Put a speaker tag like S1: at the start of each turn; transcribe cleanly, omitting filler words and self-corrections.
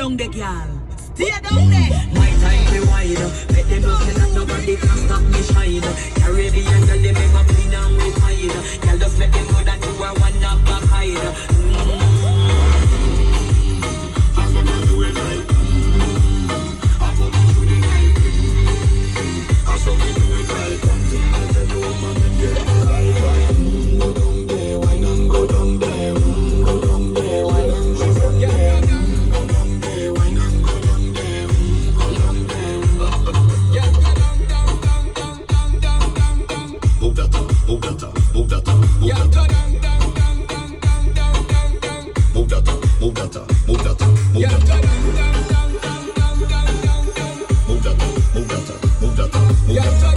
S1: down there, girl. Stay down there.
S2: My time be wide. Let them know say that nobody can stop me shine. Caribbean girl, they make up clean and we hide. Girl, just let them know that you are one of a kind. I'm gonna do it right. I'm gonna do it right. I'm so we do it right. Something I tell you, man, and get it right. Go down there, why not go down there? Go down there, why not go down there? Go down there, why not go down there? Go down there. Move that up, move that up, move that up, move that up. Move that up, move that up, move that up, move that up. Move that up, move that up, move that up, move that up.